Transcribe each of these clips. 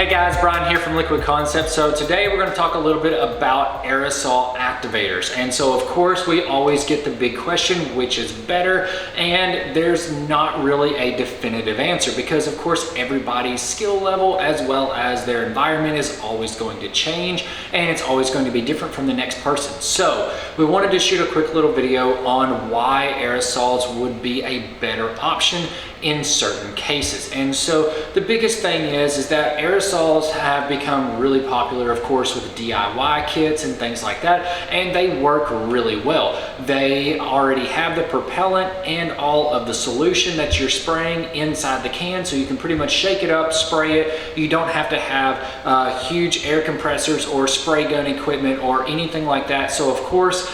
Hey guys, Bryan here from Liquid Concepts. So today we're going to talk a little bit about aerosol activators. And so of course we always get the big question, which is better? And there's not really a definitive answer because of course everybody's skill level as well as their environment is always going to change and it's always going to be different from the next person. So we wanted to shoot a quick little video on why aerosols would be a better option in certain cases. And so the biggest thing is that aerosols have become really popular, of course, with DIY kits and things like that, and they work really well. They already have the propellant and all of the solution that you're spraying inside the can, so you can pretty much shake it up, spray it. You don't have to have huge air compressors or spray gun equipment or anything like that. So of course,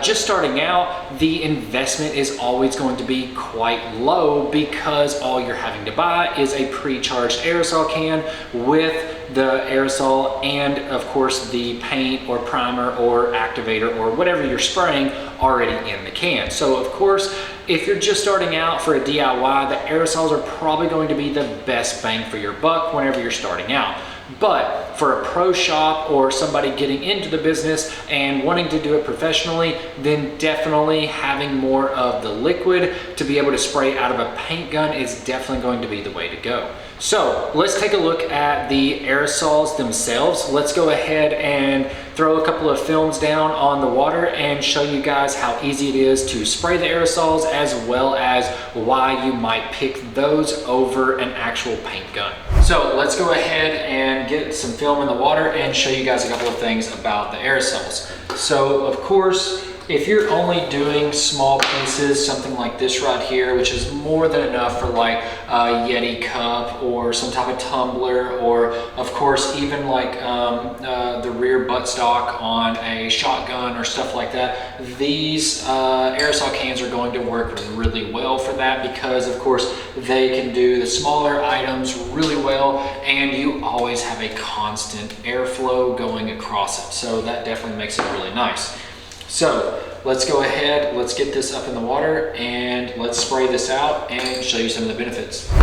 just starting out, the investment is always going to be quite low because all you're having to buy is a pre-charged aerosol can with the aerosol and of course the paint or primer or activator or whatever you're spraying already in the can. So of course, if you're just starting out for a DIY, the aerosols are probably going to be the best bang for your buck whenever you're starting out. But for a pro shop or somebody getting into the business and wanting to do it professionally, then definitely having more of the liquid to be able to spray out of a paint gun is definitely going to be the way to go. So let's take a look at the aerosols themselves. Let's go ahead and throw a couple of films down on the water and show you guys how easy it is to spray the aerosols as well as why you might pick those over an actual paint gun. So let's go ahead and get some film in the water and show you guys a couple of things about the aerosols. So of course, if you're only doing small pieces, something like this right here, which is more than enough for like a Yeti cup or some type of tumbler, or of course even like the rear buttstock on a shotgun or stuff like that, these aerosol cans are going to work really well for that because of course they can do the smaller items really well and you always have a constant airflow going across it. So that definitely makes it really nice. So let's go ahead, let's get this up in the water and let's spray this out and show you some of the benefits.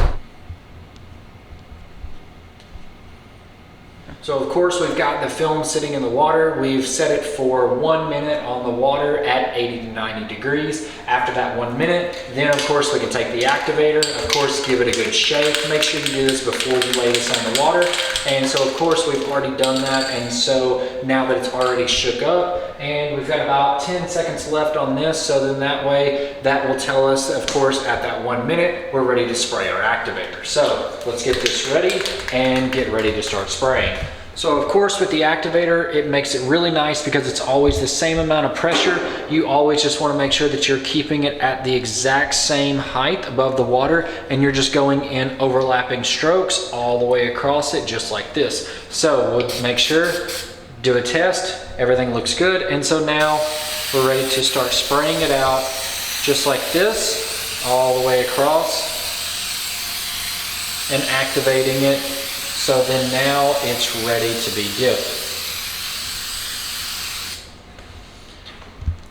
So of course we've got the film sitting in the water. We've set it for 1 minute on the water at 80 to 90 degrees. After that 1 minute, then of course we can take the activator, of course give it a good shake. Make sure you do this before you lay this on the water. And so of course we've already done that, and so now that it's already shook up, and we've got about 10 seconds left on this, so then that way that will tell us, of course, at that 1 minute, we're ready to spray our activator. So let's get this ready and get ready to start spraying. So of course with the activator, it makes it really nice because it's always the same amount of pressure. You always just want to make sure that you're keeping it at the exact same height above the water, and you're just going in overlapping strokes all the way across it just like this. So we'll make sure, do a test, everything looks good, and so now we're ready to start spraying it out just like this all the way across and activating it. So then now it's ready to be dipped.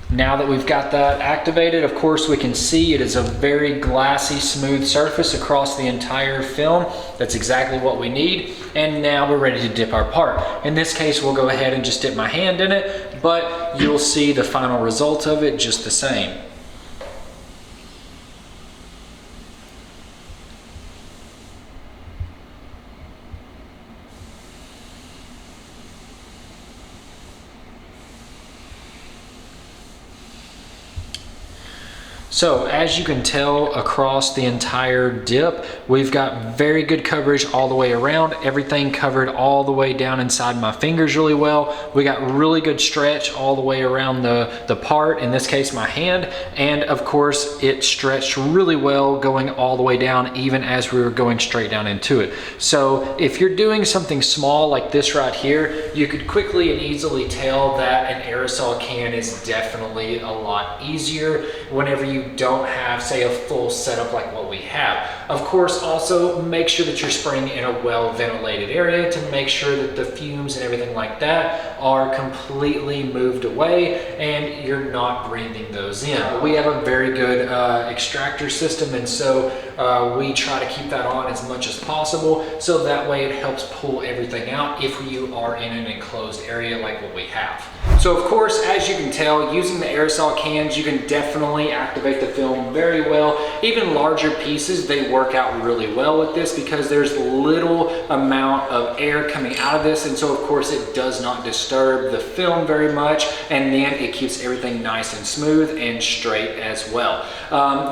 Now that we've got that activated, of course we can see it is a very glassy, smooth surface across the entire film. That's exactly what we need. And now we're ready to dip our part. In this case, we'll go ahead and just dip my hand in it, but you'll see the final result of it just the same. So as you can tell across the entire dip, we've got very good coverage all the way around, everything covered all the way down inside my fingers really well. We got really good stretch all the way around the part, in this case my hand, and of course it stretched really well going all the way down even as we were going straight down into it. So if you're doing something small like this right here, you could quickly and easily tell that an aerosol can is definitely a lot easier whenever you don't have, say, a full setup like what we we have. Of course, also make sure that you're spraying in a well ventilated area to make sure that the fumes and everything like that are completely moved away and you're not breathing those in. We have a very good extractor system, and so we try to keep that on as much as possible, so that way it helps pull everything out if you are in an enclosed area like what we have. So of course, as you can tell, using the aerosol cans, you can definitely activate the film very well. Even larger pieces, they work out really well with this because there's little amount of air coming out of this, and so of course it does not disturb the film very much, and then it keeps everything nice and smooth and straight as well.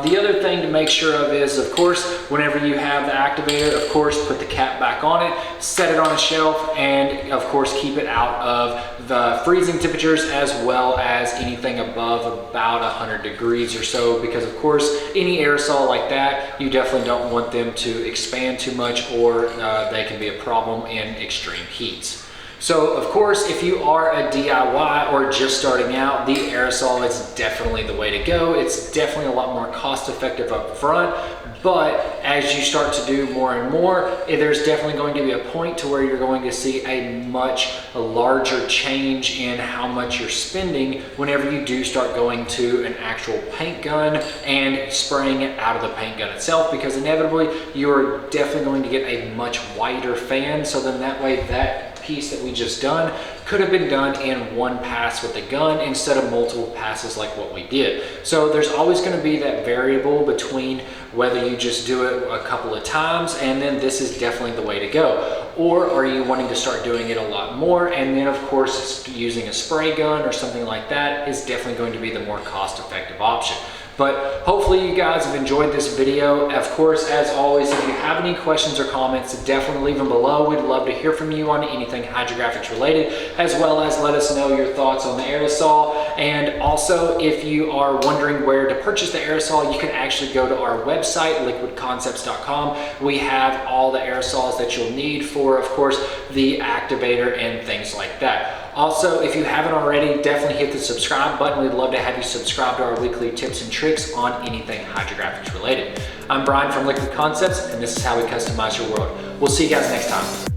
The other thing to make sure of is, of course, whenever you have the activator, of course, put the cap back on it, set it on a shelf, and of course keep it out of the freezing temperatures as well as anything above about 100 degrees or so, because of course any aerosol like that, you definitely don't want them to expand too much, or they can be a problem in extreme heats. So of course, if you are a DIY or just starting out, the aerosol is definitely the way to go. It's definitely a lot more cost effective up front, but as you start to do more and more, there's definitely going to be a point to where you're going to see a much larger change in how much you're spending whenever you do start going to an actual paint gun and spraying it out of the paint gun itself, because inevitably you're definitely going to get a much wider fan. So then that way, that piece that we just done could have been done in one pass with the gun instead of multiple passes like what we did. So there's always going to be that variable between whether you just do it a couple of times and then this is definitely the way to go, or are you wanting to start doing it a lot more, and then of course using a spray gun or something like that is definitely going to be the more cost-effective option. But hopefully you guys have enjoyed this video. Of course, as always, if you have any questions or comments, definitely leave them below. We'd love to hear from you on anything hydrographics related, as well as let us know your thoughts on the aerosol. And also, if you are wondering where to purchase the aerosol, you can actually go to our website, liquidconcepts.com. We have all the aerosols that you'll need for, of course, the activator and things like that. Also, if you haven't already, definitely hit the subscribe button. We'd love to have you subscribe to our weekly tips and tricks on anything hydrographics related. I'm Brian from Liquid Concepts, and this is how we customize your world. We'll see you guys next time.